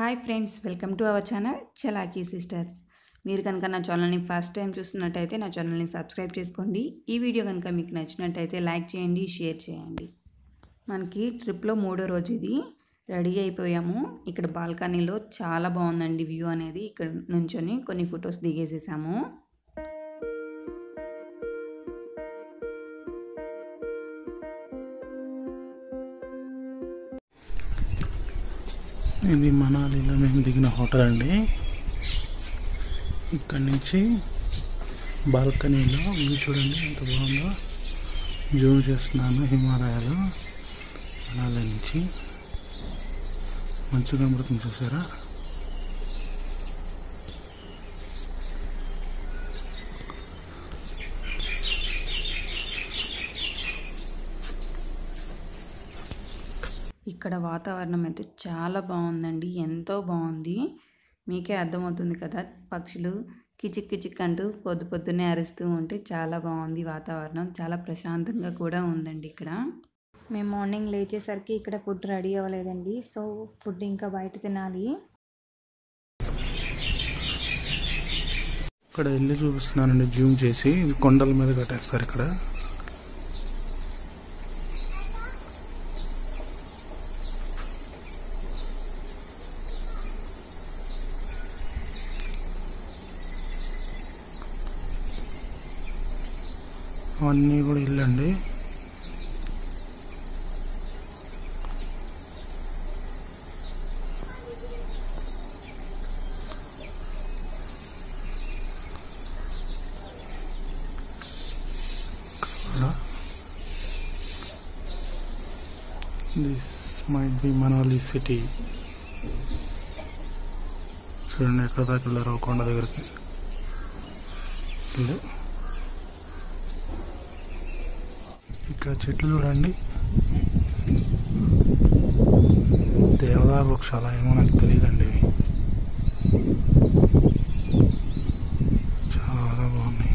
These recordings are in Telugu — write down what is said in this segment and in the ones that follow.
Hi friends, welcome to our channel Chalaki sisters. మీరు కనుక నా ఛానల్ని ఫస్ట్ టైం చూస్తున్నట్టయితే నా ఛానల్ని సబ్స్క్రైబ్ చేసుకోండి. ఈ వీడియో కనుక మీకు నచ్చినట్టయితే లైక్ చేయండి, షేర్ చేయండి. మనకి ట్రిప్లో 3వ రోజు ఇది. రెడీ అయిపోయాము. ఇక్కడ బాల్కనీలో చాలా బాగుందండి వ్యూ అనేది. ఇక్కడ నుంచొని కొన్ని ఫొటోస్ దిగేసేసాము. ఇది మనాలిలో మేము దిగిన హోటల్ అండి. ఇక్కడ నుంచి బాల్కనీలో వ్యూ చూడండి ఎంత బాగుందో. జూమ్ చేస్తున్నాను. హిమాలయాలు మనాలి నుంచి మంచు కనబడుతుంది చూసారా. ఇక్కడ వాతావరణం అయితే చాలా బాగుందండి, ఎంతో బాగుంది. మీకే అర్థమవుతుంది కదా, పక్షులు కిచిక్ కిచిక్ అంటూ పొద్దున్నే అరుస్తూ ఉంటే చాలా బాగుంది వాతావరణం. చాలా ప్రశాంతంగా కూడా ఉందండి ఇక్కడ. మేము మార్నింగ్ లేచేసరికి ఇక్కడ ఫుడ్ రెడీ అవ్వలేదండి, సో ఫుడ్ ఇంకా బయట తినాలి. ఇక్కడ వెళ్ళి చూపిస్తున్నానండి జూమ్ చేసి. కొండల మీద కట్టేస్తారు ఇక్కడ. అవన్నీ కూడా ఇల్లు అండి. This might be Manali city. చూడండి ఎక్కడ దాకా వెళ్ళారు కొండ దగ్గరికి. ఇక్కడ చెట్లు చూడండి, దేవదారు వృక్షాల ఏమో నాకు తెలియదండి. ఇవి చాలా బాగున్నాయి.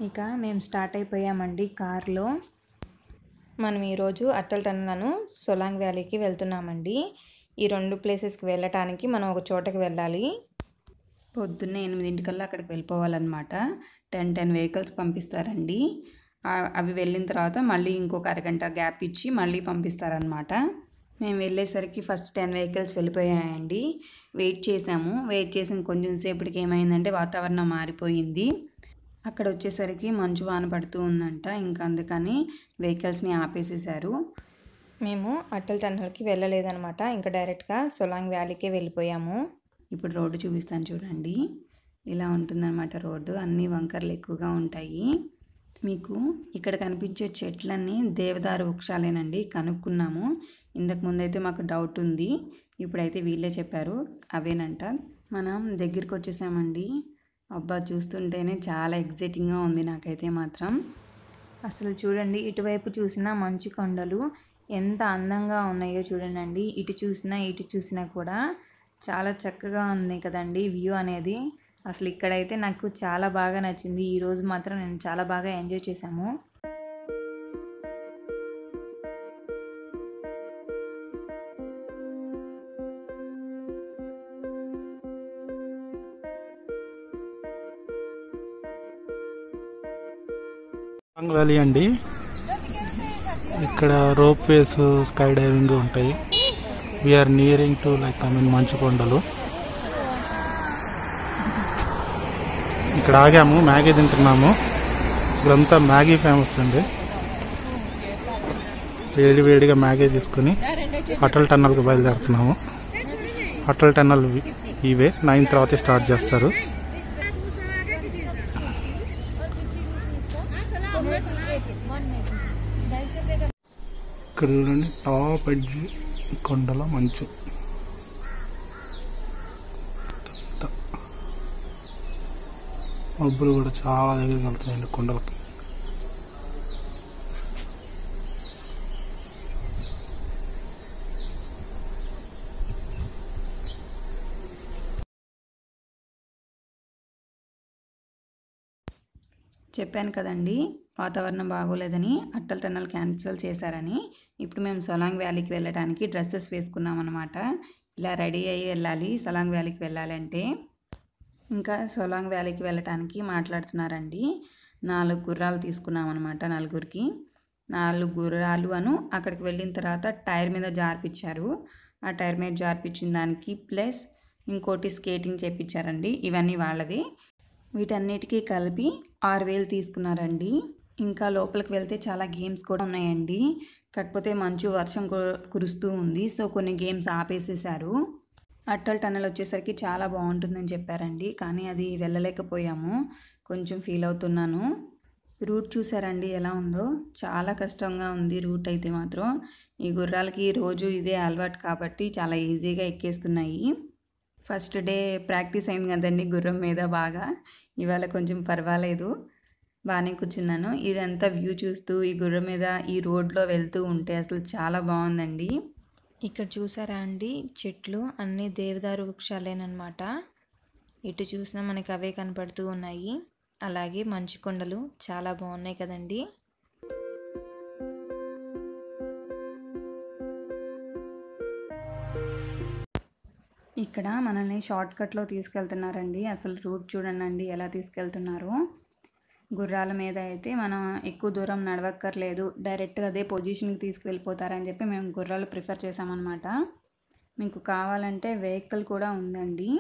ఇక మేము స్టార్ట్ అయిపోయామండి కార్లో. మనం ఈరోజు అటల్ టన్నెల్ సొలాంగ్ వ్యాలీకి వెళ్తున్నామండి. ఈ 2 ప్లేసెస్కి వెళ్ళటానికి మనం ఒక చోటకి వెళ్ళాలి. పొద్దున్నే 8 అక్కడికి వెళ్ళిపోవాలన్నమాట. 10 వెహికల్స్ పంపిస్తారండి. అవి వెళ్ళిన తర్వాత మళ్ళీ ఇంకొక అరగంట గ్యాప్ ఇచ్చి మళ్ళీ పంపిస్తారనమాట. మేము వెళ్ళేసరికి ఫస్ట్ 10 వెహికల్స్ వెళ్ళిపోయాయండి. వెయిట్ చేసాం కొంచెం సేపటికి ఏమైందంటే వాతావరణం మారిపోయింది. అక్కడ వచ్చేసరికి మంచు వాన పడుతూ ఉందంట. ఇంకా అందుకని వెహికల్స్ని ఆపేసేసారు. మేము అటల్ టన్నెల్కి వెళ్ళలేదనమాట, ఇంకా డైరెక్ట్గా సొలాంగ్ వ్యాలీకే వెళ్ళిపోయాము. ఇప్పుడు రోడ్డు చూపిస్తాను చూడండి. ఇలా ఉంటుందన్నమాట రోడ్డు. అన్ని వంకర్లు ఎక్కువగా ఉంటాయి. మీకు ఇక్కడ కనిపించే చెట్లన్నీ దేవదారు వృక్షాలేనండి, కనుక్కున్నాము. ఇంతకు ముందైతే మాకు డౌట్ ఉంది, ఇప్పుడైతే వీళ్ళే చెప్పారు అవేనంట. మనం దగ్గరికి వచ్చేసామండి. అబ్బా, చూస్తుంటేనే చాలా ఎగ్జైటింగ్గా ఉంది నాకైతే మాత్రం. అసలు చూడండి, ఇటువైపు చూసినా మంచు కొండలు ఎంత అందంగా ఉన్నాయో చూడండి. ఇటు చూసినా కూడా చాలా చక్కగా ఉంది కదండి వ్యూ అనేది. అసలు ఇక్కడైతే నాకు చాలా బాగా నచ్చింది. ఈరోజు మాత్రం నేను చాలా బాగా ఎంజాయ్ చేశాము. సొలాంగ్ వ్యాలీ అండి. ఇక్కడ రోప్ వేస్, స్కై డైవింగ్ ఉంటాయి. వీఆర్ నియరింగ్ టు మంచు కొండలు. ఇక్కడ ఆగాము, మ్యాగీ తింటున్నాము. ఇక్కడంతా మ్యాగీ ఫేమస్ అండి. వేడిగా మ్యాగీ తీసుకుని అటల్ టన్నెల్కి బయలుదేరుతున్నాము. అటల్ టన్నెల్ ఇవే 9 తర్వాత స్టార్ట్ చేస్తారు. ఇక్కడ చూడండి, టాప్ ఎడ్జ్ కొండల మంచు. మబ్బులు కూడా చాలా దగ్గరికి వెళ్తున్నాయండి కొండలకి. చెప్పాను కదండి వాతావరణం బాగోలేదని అట్టల్ టన్నల్ క్యాన్సిల్ చేశారని. ఇప్పుడు మేము సొలాంగ్ వ్యాలీకి వెళ్ళడానికి డ్రెస్సెస్ వేసుకున్నాం అనమాట. ఇలా రెడీ అయ్యి వెళ్ళాలి సొలాంగ్ వ్యాలీకి వెళ్ళాలంటే. ఇంకా సొలాంగ్ వ్యాలీకి వెళ్ళటానికి మాట్లాడుతున్నారండి. 4 గుర్రాలు తీసుకున్నాం అనమాట నలుగురికి. 4 గుర్రాలు అక్కడికి వెళ్ళిన తర్వాత టైర్ మీద జార్పిచ్చారు. ఆ టైర్ మీద జార్పిచ్చిన దానికి ప్లస్ ఇంకోటి స్కేటింగ్ చేయించారండి. ఇవన్నీ వాళ్ళవి. వీటన్నిటికీ కలిపి 6000 తీసుకున్నారండి. ఇంకా లోపలికి వెళ్తే చాలా గేమ్స్ కూడా ఉన్నాయండి. కాకపోతే మంచు వర్షం కురుస్తూ ఉంది. సో కొన్ని గేమ్స్ ఆపేసేసారు. అట్టల్ టన్నల్ వచ్చేసరికి చాలా బాగుంటుందని చెప్పారండి. కానీ అది వెళ్ళలేకపోయాము. కొంచెం ఫీల్ అవుతున్నాను. రూట్ చూసారండి ఎలా ఉందో. చాలా కష్టంగా ఉంది రూట్ అయితే మాత్రం. ఈ గుర్రాలకి రోజు ఇదే అలవాటు కాబట్టి చాలా ఈజీగా ఎక్కేస్తున్నాయి. ఫస్ట్ డే ప్రాక్టీస్ అయింది కదండి గుర్రం మీద బాగా. ఇవాళ కొంచెం పర్వాలేదు, బాగానే కూర్చున్నాను. ఇదంతా వ్యూ చూస్తూ ఈ గుర్రం మీద ఈ రోడ్లో వెళ్తూ ఉంటే అసలు చాలా బాగుందండి. ఇక్కడ చూసారా అండి చెట్లు అన్నీ దేవదారు వృక్షాలేనమాట. ఇటు చూసినా మనకి అవే కనపడుతూ ఉన్నాయి. అలాగే మంచు కొండలు చాలా బాగున్నాయి కదండి. ఇక్కడ మనల్ని షార్ట్ కట్లో తీసుకెళ్తున్నారండి. అసలు రూట్ చూడండి ఎలా తీసుకెళ్తున్నారో. గుర్రాల మీద అయితే మనం ఎక్కువ దూరం నడవక్కర్లేదు, డైరెక్ట్గా అదే పొజిషన్కి తీసుకువెళ్ళిపోతారని చెప్పి మేము గుర్రాలు ప్రిఫర్ చేసామన్నమాట. మీకు కావాలంటే వెహికల్ కూడా ఉందండి.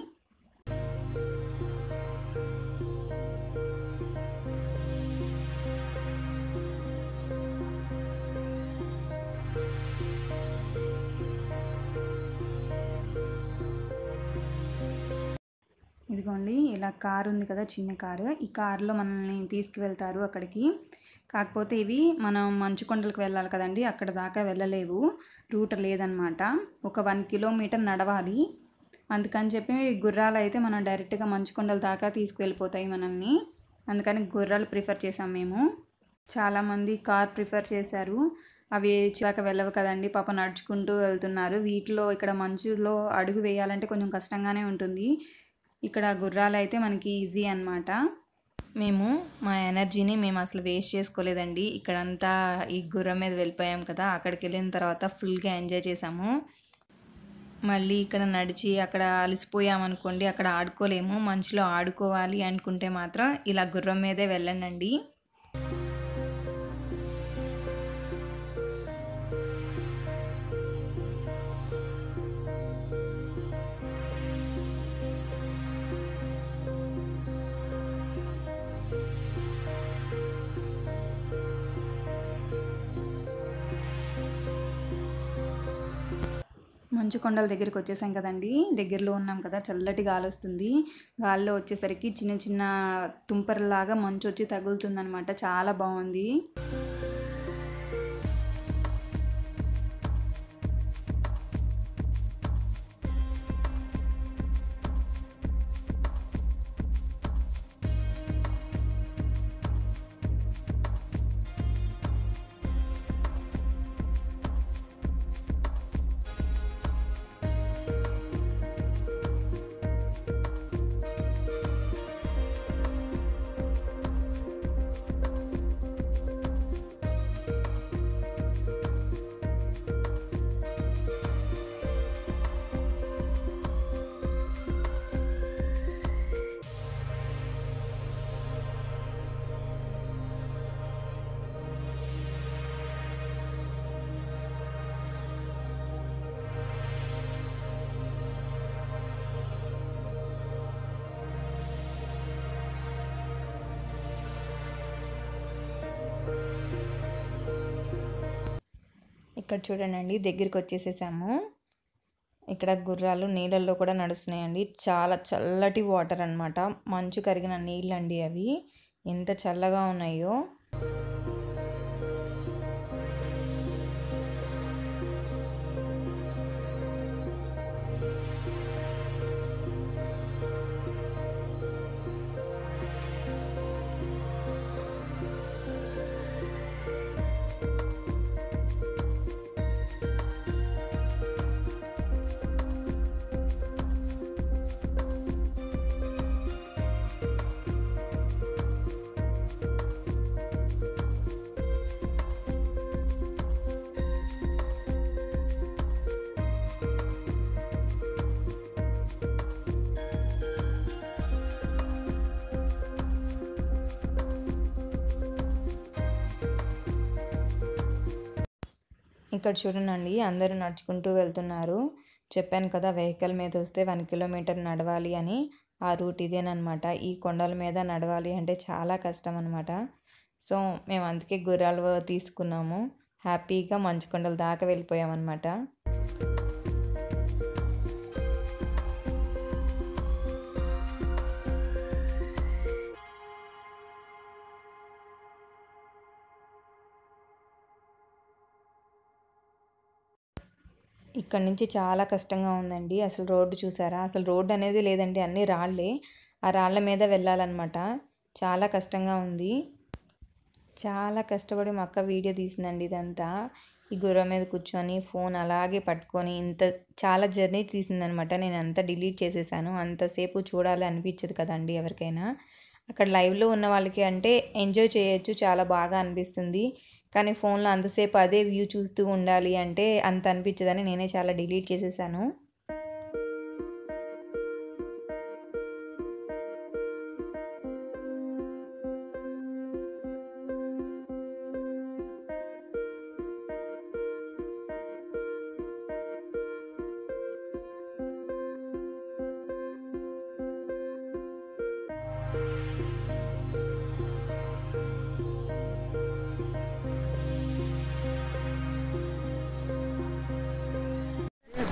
ఇదిగోండి ఇలా కారు ఉంది కదా, చిన్న కారు. ఈ కారులో మనల్ని తీసుకువెళ్తారు అక్కడికి. కాకపోతే ఇవి మనం మంచు కొండలకు వెళ్ళాలి కదండి, అక్కడ దాకా వెళ్ళలేవు, రూట్ లేదనమాట. ఒక 1 కిలోమీటర్ నడవాలి. అందుకని చెప్పి గుర్రాలు అయితే మనం డైరెక్ట్గా మంచు కొండల దాకా తీసుకువెళ్ళిపోతాయి మనల్ని. అందుకని గుర్రాలు ప్రిఫర్ చేసాం మేము. చాలామంది కార్ ప్రిఫర్ చేశారు. అవి దాకా వెళ్ళవు కదండి, పాప నడుచుకుంటూ వెళ్తున్నారు. వీటిలో ఇక్కడ మంచులో అడుగు వేయాలంటే కొంచెం కష్టంగానే ఉంటుంది. ఇక్కడ గుర్రాలు అయితే మనకి ఈజీ అన్నమాట. మేము మా ఎనర్జీని మేము అసలు వేస్ట్ చేసుకోలేదండి. ఇక్కడంతా ఈ గుర్రం మీద వెళ్ళిపోయాం కదా, అక్కడికి వెళ్ళిన తర్వాత ఫుల్గా ఎంజాయ్ చేసాము. మళ్ళీ ఇక్కడ నడిచి అక్కడ అలసిపోయామనుకోండి, అక్కడ ఆడుకోలేము. మంచులో ఆడుకోవాలి అనుకుంటే మాత్రం ఇలా గుర్రం మీదే వెళ్ళండి. మంచు కొండల దగ్గరికి వచ్చేసాం కదండి. దగ్గరలో ఉన్నాం కదా, చల్లటి గాలి వస్తుంది. గాలిలో వచ్చేసరికి చిన్న చిన్న తుంపరలాగా మంచు వచ్చి తగులుతుంది అనమాట. చాలా బాగుంది. ఇక్కడ చూడండి దగ్గరికి వచ్చేసేసాము. ఇక్కడ గుర్రాలు నీళ్ళల్లో కూడా నడుస్తున్నాయండి. చాలా చల్లటి వాటర్ అన్నమాట. మంచు కరిగిన నీళ్ళండి అవి. ఎంత చల్లగా ఉన్నాయో. ఇక్కడ చూడండి అందరూ నడుచుకుంటూ వెళ్తున్నారు. చెప్పాను కదా వెహికల్ మీద వస్తే 1 కిలోమీటర్ నడవాలి అని. ఆ రూట్ ఇదేనమాట. ఈ కొండల మీద నడవాలి అంటే చాలా కష్టం అనమాట. సో మేము అందుకే గుర్రాలు తీసుకున్నాము. హ్యాపీగా మంచు కొండల దాకా వెళ్ళిపోయామన్నమాట. ఇక్కడ నుంచి చాలా కష్టంగా ఉందండి. అసలు రోడ్డు చూసారా? అసలు రోడ్డు అనేది లేదండి, అన్నీ రాళ్ళే. ఆ రాళ్ళ మీద వెళ్ళాలన్నమాట. చాలా కష్టంగా ఉంది. చాలా కష్టపడి మా అక్క వీడియో తీసిందండి ఇదంతా. ఈ గుర్రం మీద కూర్చొని ఫోన్ అలాగే పట్టుకొని చాలా జర్నీ తీసిందనమాట. నేను అంతా డిలీట్ చేసేసాను. అంతసేపు చూడాలి అనిపించదు కదండి ఎవరికైనా. అక్కడ లైవ్లో ఉన్న వాళ్ళకి అంటే ఎంజాయ్ చేయొచ్చు, చాలా బాగా అనిపిస్తుంది. కానీ ఫోన్లో అంతసేపు అదే వ్యూ చూస్తూ ఉండాలి అంటే అంత అనిపించదని నేనే చాలా డిలీట్ చేసేసాను.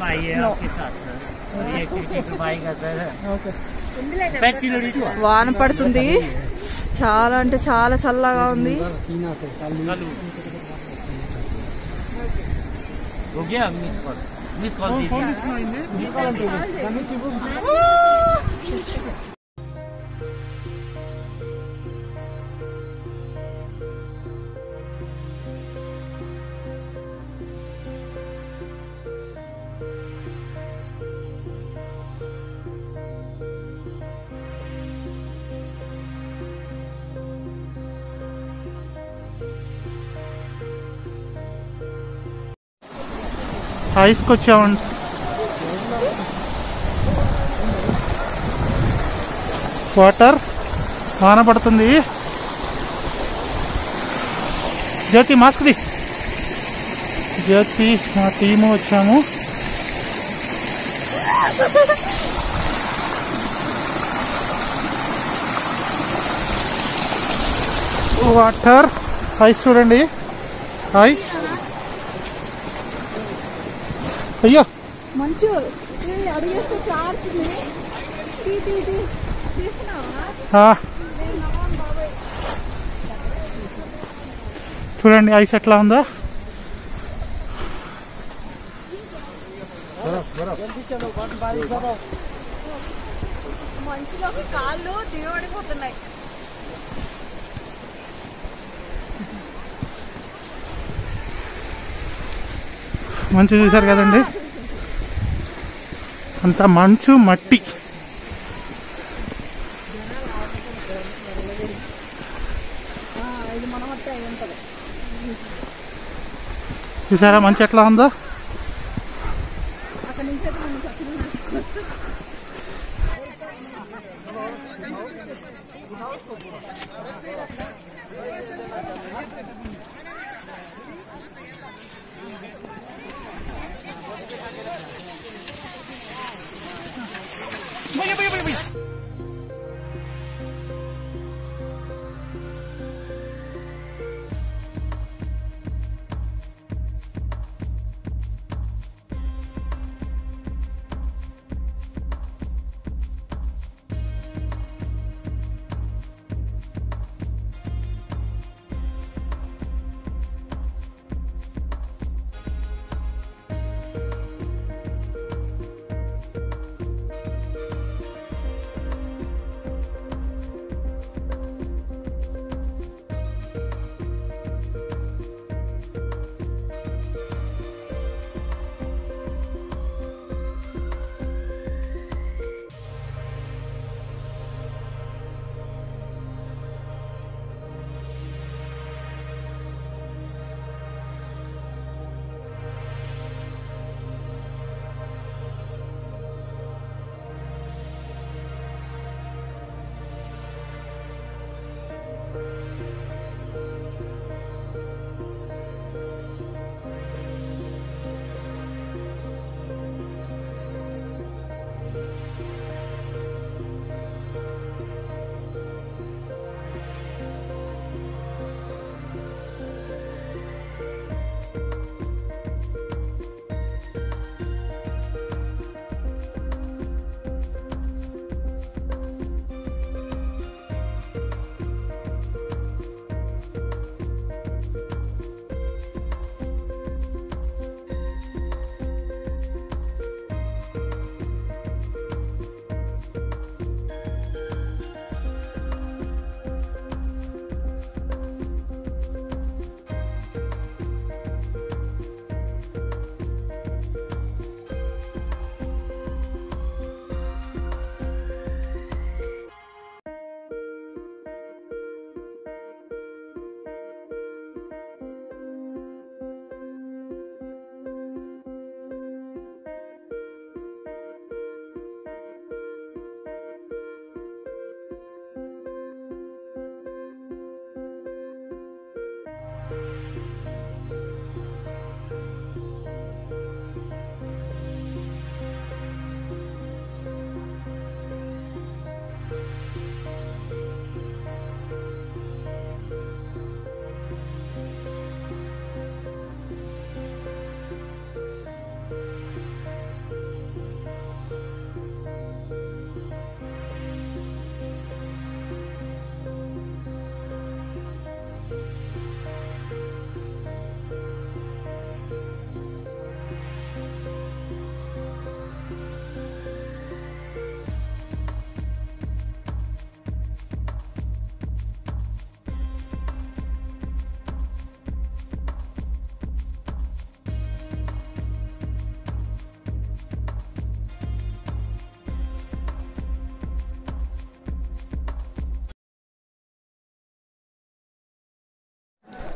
भाई है आपके साथ सर और ये क्रिकेट भाई का सर बैट चिलोड़ी వాన పడుతుంది. చాలా అంటే చాలా చల్లగా ఉంది. हो गया मिस कॉल दीजिए। ఐస్కి వచ్చామండి. వాటర్ వాన పడుతుంది. జ్యోతి మాస్క్ది. జ్యోతి మా టీము వచ్చాము. వాటర్ ఐస్ చూడండి, ఐస్. అయ్యో మంచు అడిగేస్తే చార్జ్ చూడండి ఐస్ ఎట్లా ఉందో. మంచులోకి కాళ్ళు దిగబడిపోతున్నాయి. మంచు చూశారు కదండి, అంత మంచు మట్టి. చూసారా మంచు ఎట్లా ఉందో. అక్కడ నుంచి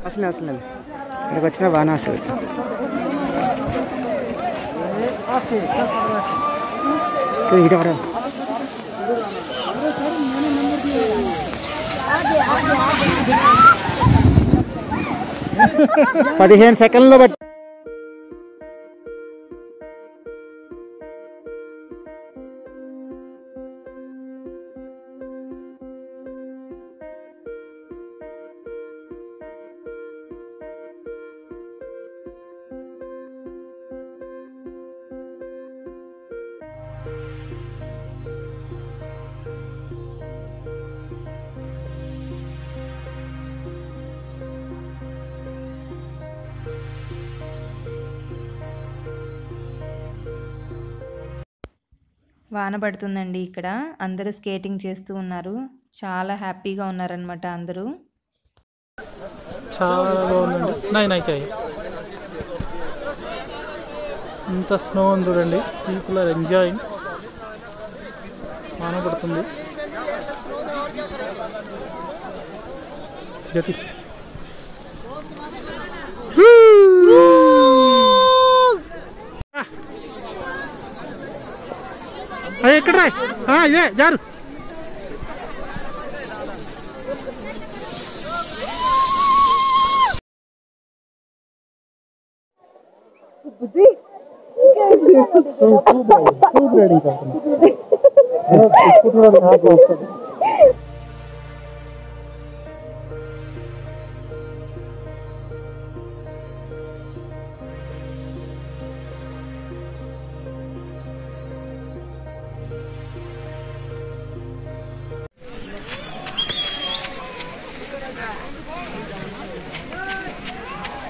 అసలు ఇక్కడికి వచ్చిన బాగానే వస్తుంది. ఇటు పడ 15 సెకండ్లో బట్టి వాన పడుతుందండి. ఇక్కడ అందరూ స్కేటింగ్ చేస్తూ ఉన్నారు. చాలా హ్యాపీగా ఉన్నారనమాట అందరూ. చాలా బాగుందండి. ఇంత స్నో ఉంది చూడండి. People are enjoying. వాన పడుతుంది. జతి ఎక్కడ ఇదే జారు.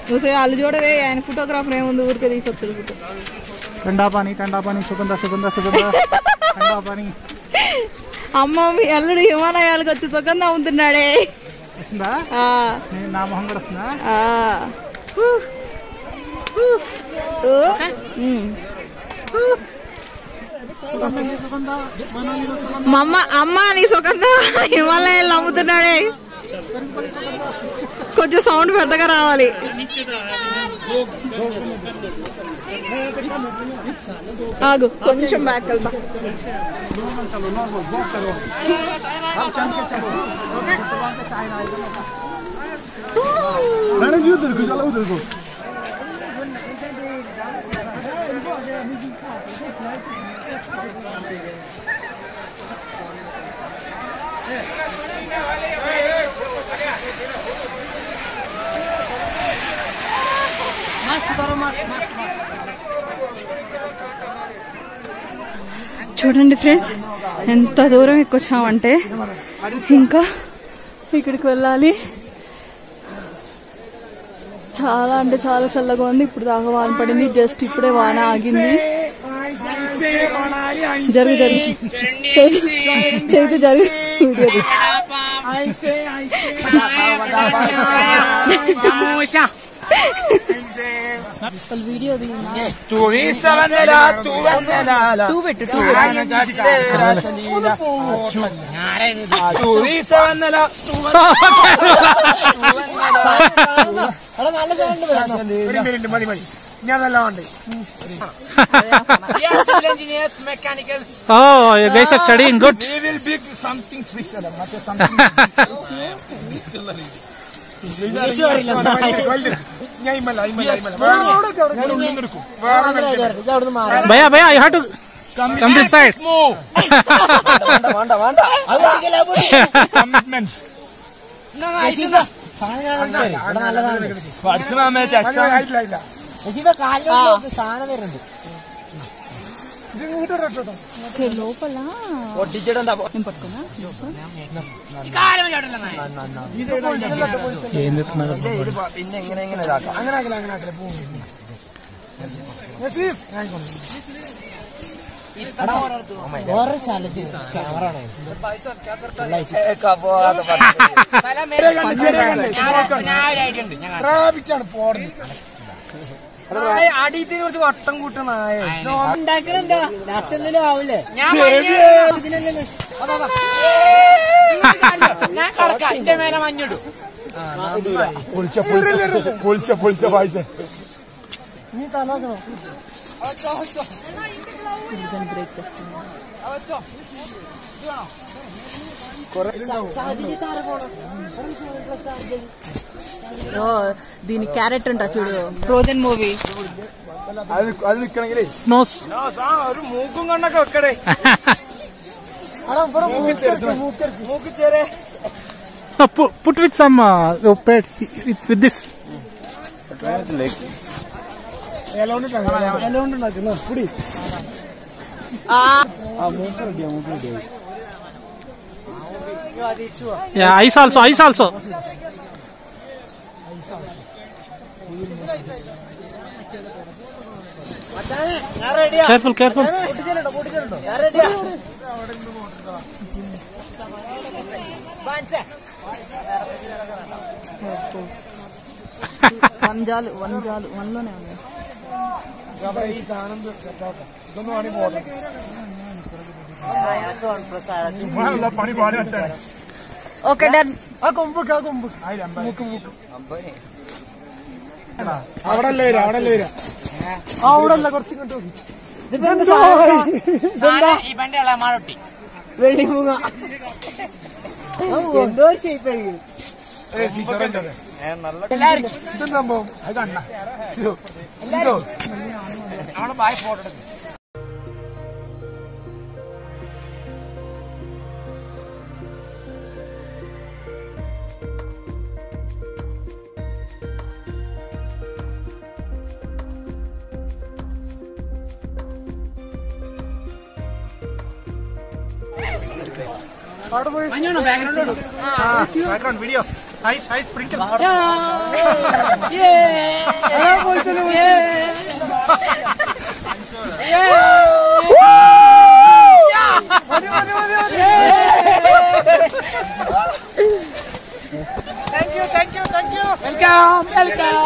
చూసే వాళ్ళు చూడవే, ఆయన ఫోటోగ్రాఫర్ ఏముంది ఊరికే తీసుకొస్తారు ఫోటో. ठंडा पानी सुगंधा सुगंधा सुगंधा ठंडा पानी. అమ్మ మీ అల్లుడు హిమాలయాలకు వచ్చి సుగంధం అమ్ముతున్నాడే. వస్తుందా? నా మొహం కూడా వస్తుందా? అమ్మ నీ సుగంధం హిమాలయాలు అమ్ముతున్నాడే. కొంచెం సౌండ్ పెద్దగా రావాలి. ఆగు కొంచెం బ్యాక్ వెళ్తా. చూడండి ఫ్రెండ్స్, ఎంత దూరం ఎక్కువచ్చామంటే ఇంకా ఇక్కడికి వెళ్ళాలి. చాలా అంటే చాలా చల్లగా ఉంది. ఇప్పుడు దాకా వాన పడింది. జస్ట్ ఇప్పుడే వాన ఆగింది. జరుగు చేతి జరుగు video Oh, you guys are studying good. We will be something special. Bhaiya, you have to come this side. Commitment. లోపల ఏం చెప్తున్నారు? അടിയത്തിനെ കുറിച്ച് വട്ടം കൂട്ടണായ ആവില്ലേ? ഞാൻ കടക്കാം. എന്റെ മേലെ മഞ്ഞിടും. पुलच्या पाहिजे బ్రేక్ చేస్తుంది. దీని క్యారెక్టర్ ఉంటా చూడు, ఫ్రోజన్ మూవీ. నోస్ మూకు కన్నాక ఒక్కడే మూకు చేరే put with some pet with this. ఎలా ఉంటుంది పుడి Yeah, ice also. Careful. వంజాలు వన్లోనే ఉంది. Okay done. ఆవిడల్లా కొడుచుకుంటూ ఈ బండి అలా మారొట్టి boy photo Background video. Ice sprinkle. Thank you. Welcome.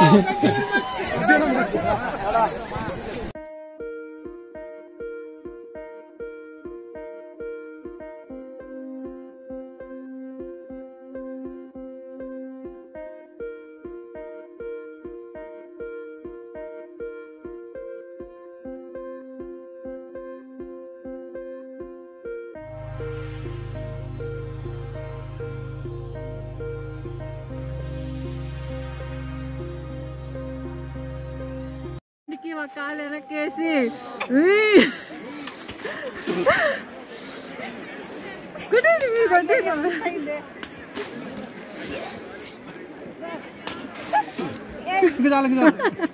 మా కాళ్ళు వెనక్కేసి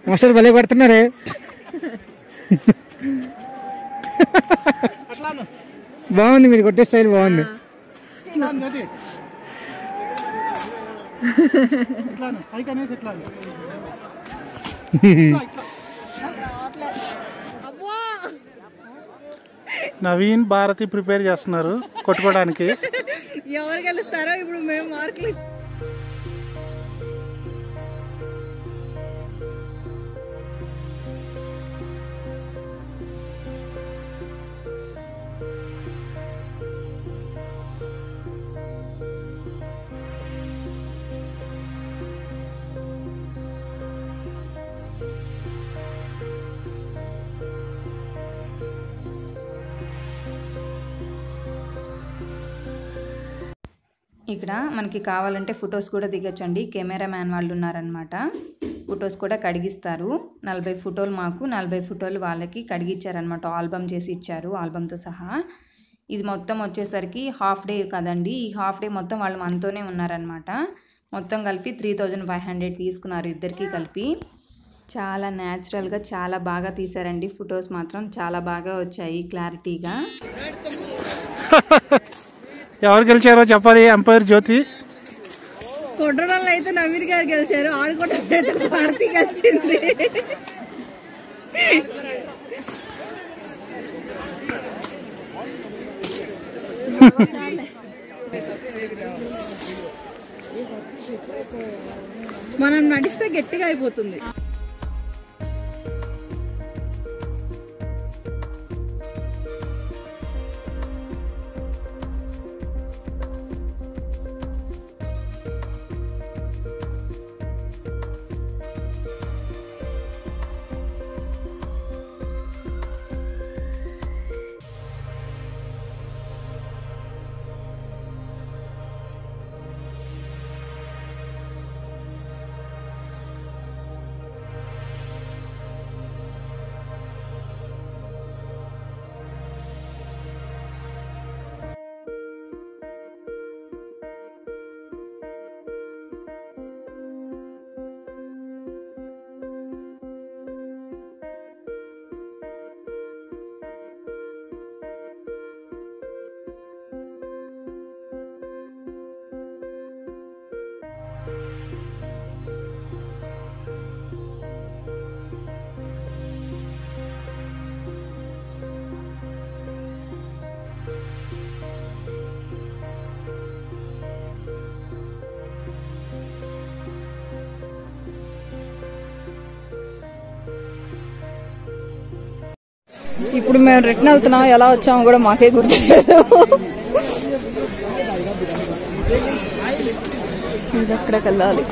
మాస్టర్ భలే పడుతున్నారే. బాగుంది, మీరు కొట్టే స్టైల్ బాగుంది. నవీన్ భారతి ప్రిపేర్ చేస్తున్నారు కొట్టుకోవడానికి. ఎవరు గెలుస్తారో ఇప్పుడు మేము మార్కులు. ఇక్కడ మనకి కావాలంటే ఫొటోస్ కూడా దిగొచ్చండి. కెమెరా మ్యాన్ వాళ్ళు ఉన్నారనమాట. ఫొటోస్ కూడా కడిగిస్తారు. 40 ఫోటోలు మాకు, 40 ఫోటోలు వాళ్ళకి కడిగిచ్చారనమాట. ఆల్బమ్ చేసి ఇచ్చారు, ఆల్బమ్తో సహా. ఇది మొత్తం వచ్చేసరికి హాఫ్ డే కదండి. ఈ హాఫ్ డే మొత్తం వాళ్ళు మనతోనే ఉన్నారనమాట. మొత్తం కలిపి 3500 తీసుకున్నారు ఇద్దరికి కలిపి. చాలా న్యాచురల్గా చాలా బాగా తీశారండి. ఫొటోస్ మాత్రం చాలా బాగా వచ్చాయి క్లారిటీగా. ఎవరు గెలిచారో చెప్పాలి. అంపైర్ జ్యోతి. కొట్టడంలో అయితే నవీన్ గారు గెలిచారు, ఆడుకోవడం అయితే భారతి గెలిచింది. మనం నడిస్తే గట్టిగా అయిపోతుంది. ఇప్పుడు మేము రిటర్న్ వెళ్తున్నాం, ఎలా వచ్చామో కూడా మాకే గుర్తులేదు. ఇది ఎక్కడికి వెళ్ళాలి.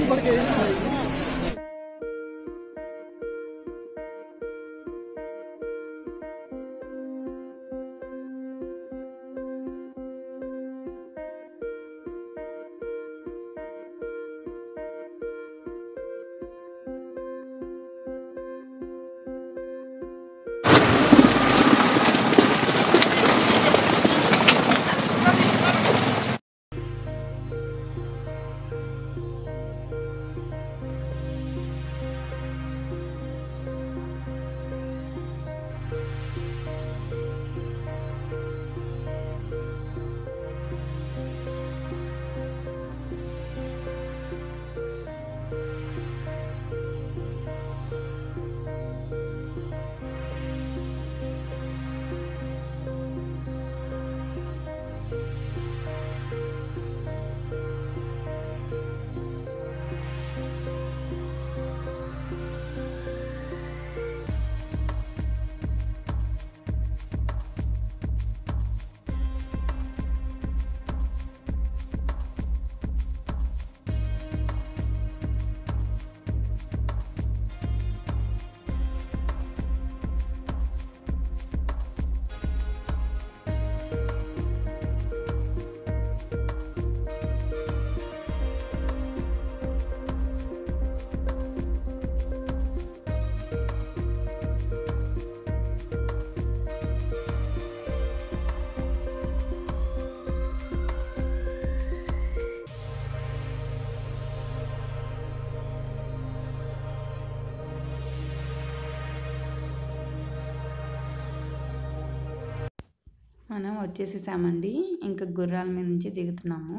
మనం వచ్చేసేసామండి. ఇంకా గుర్రాల మీద నుంచి దిగుతున్నాము.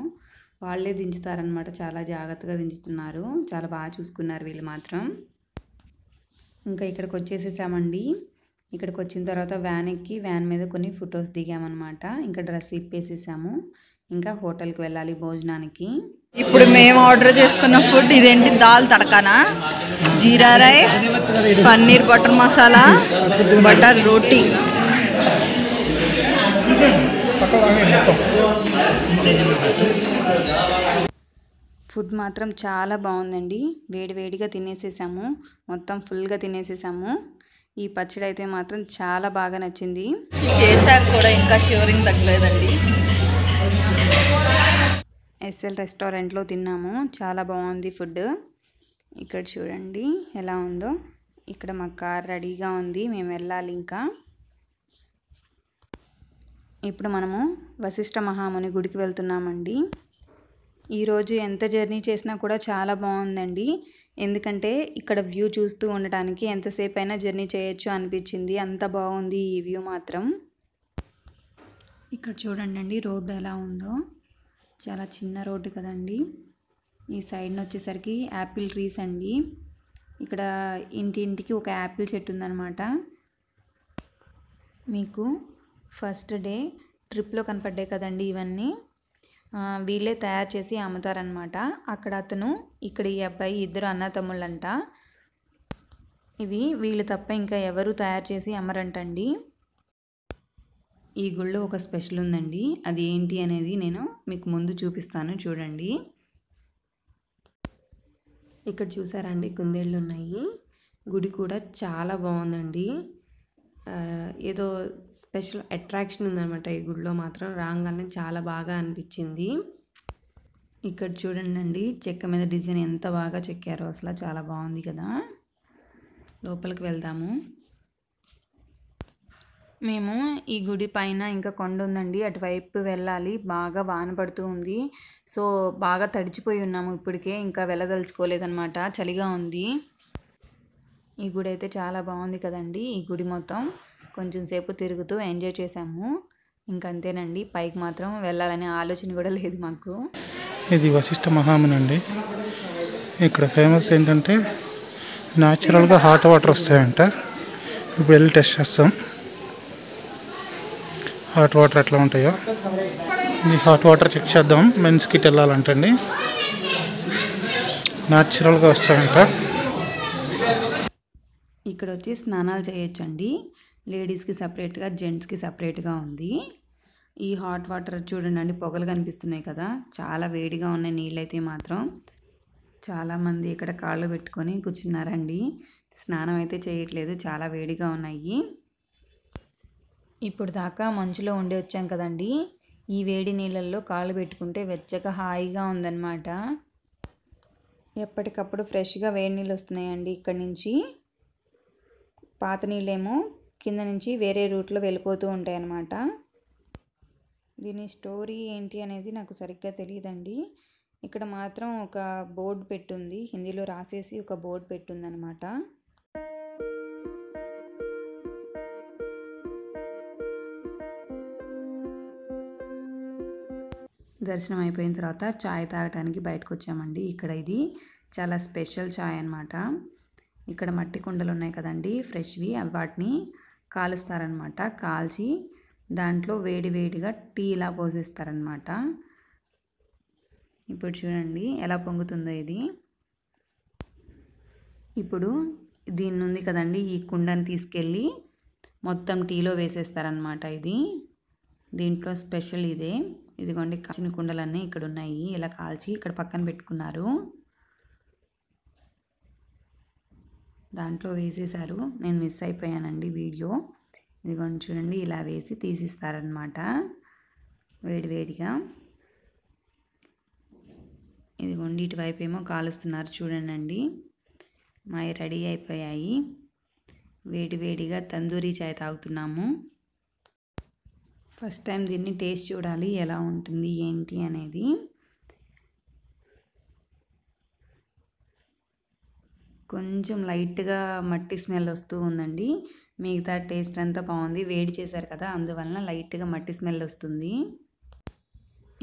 వాళ్ళే దించుతారనమాట, చాలా జాగ్రత్తగా దించుతున్నారు, చాలా బాగా చూసుకున్నారు వీళ్ళు మాత్రం. ఇంకా ఇక్కడికి వచ్చేసేసామండి. ఇక్కడికి వచ్చిన తర్వాత వ్యాన్ ఎక్కి వ్యాన్ మీద కొన్ని ఫొటోస్ దిగామన్నమాట. ఇంకా డ్రెస్ ఇప్పేసేసాము. ఇంకా హోటల్కి వెళ్ళాలి భోజనానికి. ఇప్పుడు మేము ఆర్డర్ చేసుకున్న ఫుడ్ ఇదేంటి, దాల్ తడకానా, jeera rice, paneer butter masala, butter roti. Food మాత్రం చాలా బాగుందండి. వేడివేడిగా తినేసేసాము, మొత్తం ఫుల్గా తినేసేసాము. ఈ పచ్చడి అయితే మాత్రం చాలా బాగా నచ్చింది. చేశాక కూడా ఇంకా షివరింగ్ తగ్గలేదండి. ఎస్ఎల్ రెస్టారెంట్లో తిన్నాము, చాలా బాగుంది ఫుడ్. ఇక్కడ చూడండి ఎలా ఉందో. ఇక్కడ మా కార్ రెడీగా ఉంది, మేము వెళ్ళాలి. ఇంకా ఇప్పుడు మనము వశిష్ఠ మహాముని గుడికి వెళ్తున్నామండి. ఈరోజు ఎంత జర్నీ చేసినా కూడా చాలా బాగుందండి. ఎందుకంటే ఇక్కడ వ్యూ చూస్తూ ఉండటానికి ఎంతసేపు అయినా జర్నీ చేయొచ్చు అనిపించింది, అంత బాగుంది ఈ వ్యూ మాత్రం. ఇక్కడ చూడండి రోడ్డు ఎలా ఉందో, చాలా చిన్న రోడ్డు కదండి. ఈ సైడ్న వచ్చేసరికి యాపిల్ ట్రీస్ అండి. ఇక్కడ ఇంటింటికి ఒక యాపిల్ చెట్టు ఉందన్నమాట. మీకు ఫస్ట్ డే ట్రిప్లో కనపడ్డాయి కదండి ఇవన్నీ, వీళ్ళే తయారు చేసి అమ్ముతారనమాట. అక్కడ అతను, ఇక్కడ ఈ అబ్బాయి, ఇద్దరు అన్నతమ్ముళ్ళంట. ఇవి వీళ్ళు తప్ప ఇంకా ఎవరు తయారు చేసి అమ్మరంటండి. ఈ గుళ్ళో ఒక స్పెషల్ ఉందండి, అది ఏంటి అనేది నేను మీకు ముందు చూపిస్తాను చూడండి. ఇక్కడ చూసారండి కుందేళ్ళు ఉన్నాయి. గుడి కూడా చాలా బాగుందండి. ఏదో స్పెషల్ అట్రాక్షన్ ఉందన్నమాట ఈ గుడిలో మాత్రం. రాగానే చాలా బాగా అనిపించింది. ఇక్కడ చూడండి చెక్క మీద డిజైన్ ఎంత బాగా చెక్కారో, అసలు చాలా బాగుంది కదా. లోపలికి వెళ్దాము. మేము ఈ గుడి పైన ఇంకా కొండ ఉందండి, అటువైపు వెళ్ళాలి. బాగా వాన పడుతూ ఉంది, సో బాగా తడిచిపోయి ఉన్నాము ఇప్పటికే, ఇంకా వెళ్ళదలుచుకోలేదన్నమాట, చలిగా ఉంది. ఈ గుడి అయితే చాలా బాగుంది కదండి. ఈ గుడి మొత్తం కొంచెం సేపు తిరుగుతూ ఎంజాయ్ చేసాము. ఇంకంతేనండి, పైకి మాత్రం వెళ్ళాలనే ఆలోచన కూడా లేదు మాకు. ఇది వశిష్ఠ మహాముని అండి. ఇక్కడ ఫేమస్ ఏంటంటే న్యాచురల్గా హాట్ వాటర్ వస్తాయంట. ఇప్పుడు వెళ్ళి టెస్ట్ చేస్తాం హాట్ వాటర్ ఎట్లా ఉంటాయో. ఈ హాట్ వాటర్ చెక్ చేద్దాం. మెన్స్ కిట్ వెళ్ళాలంటండి, న్యాచురల్గా వస్తాయంట. ఇక్కడ వచ్చి స్నానాలు చేయొచ్చండి. లేడీస్కి సపరేట్గా జెంట్స్కి సపరేట్గా ఉంది. ఈ హాట్ వాటర్ చూడండి, పొగలు కనిపిస్తున్నాయి కదా, చాలా వేడిగా ఉన్నాయి నీళ్ళైతే మాత్రం. చాలామంది ఇక్కడ కాళ్ళు పెట్టుకొని కూర్చున్నారండి. స్నానం అయితే చేయట్లేదు, చాలా వేడిగా ఉన్నాయి. ఇప్పుడు దాకా మంచులో ఉండి వచ్చాం కదండి, ఈ వేడి నీళ్ళల్లో కాళ్ళు పెట్టుకుంటే వెచ్చగా హాయిగా ఉందన్నమాట. ఎప్పటికప్పుడు ఫ్రెష్గా వేడి నీళ్ళు వస్తున్నాయండి ఇక్కడి నుంచి. పాత నీళ్ళేమో కింద నుంచి వేరే రూట్లో వెళ్ళిపోతూ ఉంటాయి అన్నమాట. దీని స్టోరీ ఏంటి అనేది నాకు సరిగ్గా తెలియదండి. ఇక్కడ మాత్రం ఒక బోర్డు పెట్టుంది, హిందీలో రాసేసి ఒక బోర్డు పెట్టుంది అనమాట. దర్శనం అయిపోయిన తర్వాత చాయ్ తాగడానికి బయటకు వచ్చామండి. ఇక్కడ ఇది చాలా స్పెషల్ చాయ్ అన్నమాట. ఇక్కడ మట్టి కుండలు ఉన్నాయి కదండి ఫ్రెష్వి, వాటిని కాలుస్తారనమాట. కాల్చి దాంట్లో వేడి వేడిగా టీ ఇలా పోసేస్తారనమాట. ఇప్పుడు చూడండి ఎలా పొంగుతుందో ఇది. ఇప్పుడు దీన్ని ఉంది కదండి, ఈ కుండని తీసుకెళ్ళి మొత్తం టీలో వేసేస్తారనమాట. ఇది దీంట్లో స్పెషల్ ఇదే. ఇదిగోండి కాచిన కుండలన్నీ ఇక్కడ ఉన్నాయి, ఇలా కాల్చి ఇక్కడ పక్కన పెట్టుకున్నారు. దాంట్లో వేసేసారు, నేను మిస్ అయిపోయానండి వీడియో. ఇదిగోండి చూడండి, ఇలా వేసి తీసిస్తారనమాట వేడి వేడిగా. ఇదిగోండి ఇటువైపు ఏమో కాలుస్తున్నారు చూడండి. మావి రెడీ అయిపోయాయి. వేడి వేడిగా తందూరి చాయ్ తాగుతున్నాము. ఫస్ట్ టైం దీన్ని టేస్ట్ చూడాలి ఎలా ఉంటుంది ఏంటి అనేది. కొంచెం లైట్గా మట్టి స్మెల్ వస్తూ ఉందండి, మిగతా టేస్ట్ అంతా బాగుంది. వేడి చేశారు కదా, అందువలన లైట్గా మట్టి స్మెల్ వస్తుంది.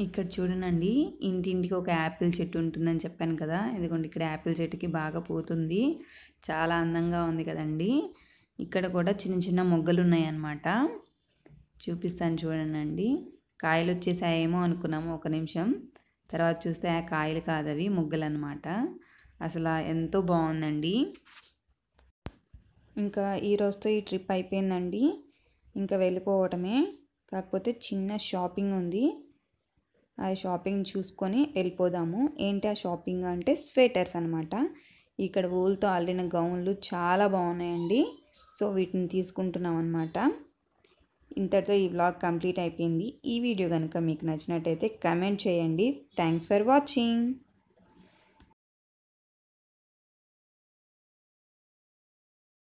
ఇక్కడ చూడండి, ఇంటింటికి ఒక యాపిల్ చెట్టు ఉంటుందని చెప్పాను కదా, ఇదిగోండి ఇక్కడ యాపిల్ చెట్టుకి బాగా పూతుంది, చాలా అందంగా ఉంది కదండి. ఇక్కడ కూడా చిన్న చిన్న మొగ్గలు ఉన్నాయన్నమాట, చూపిస్తాను చూడండి. కాయలు వచ్చేసాయేమో అనుకున్నాము ఒక నిమిషం, తర్వాత చూస్తే ఆ కాయలు కాదవి మొగ్గలు అన్నమాట. అసలు ఎంతో బాగుందండి. ఇంకా ఈ రోజుతో ఈ ట్రిప్ అయిపోయిందండి, ఇంకా వెళ్ళిపోవటమే. కాకపోతే చిన్న షాపింగ్ ఉంది, ఆ షాపింగ్ చూసుకొని వెళ్ళిపోదాము. ఏంటి ఆ షాపింగ్ అంటే స్వెటర్స్ అనమాట. ఇక్కడ ఊళ్ళతో అల్లిన గౌన్లు చాలా బాగున్నాయండి, సో వీటిని తీసుకుంటున్నాం అనమాట. ఇంతటితో ఈ వ్లాగ్ కంప్లీట్ అయిపోయింది. ఈ వీడియో కనుక మీకు నచ్చినట్టయితే కమెంట్ చేయండి. Thanks for watching.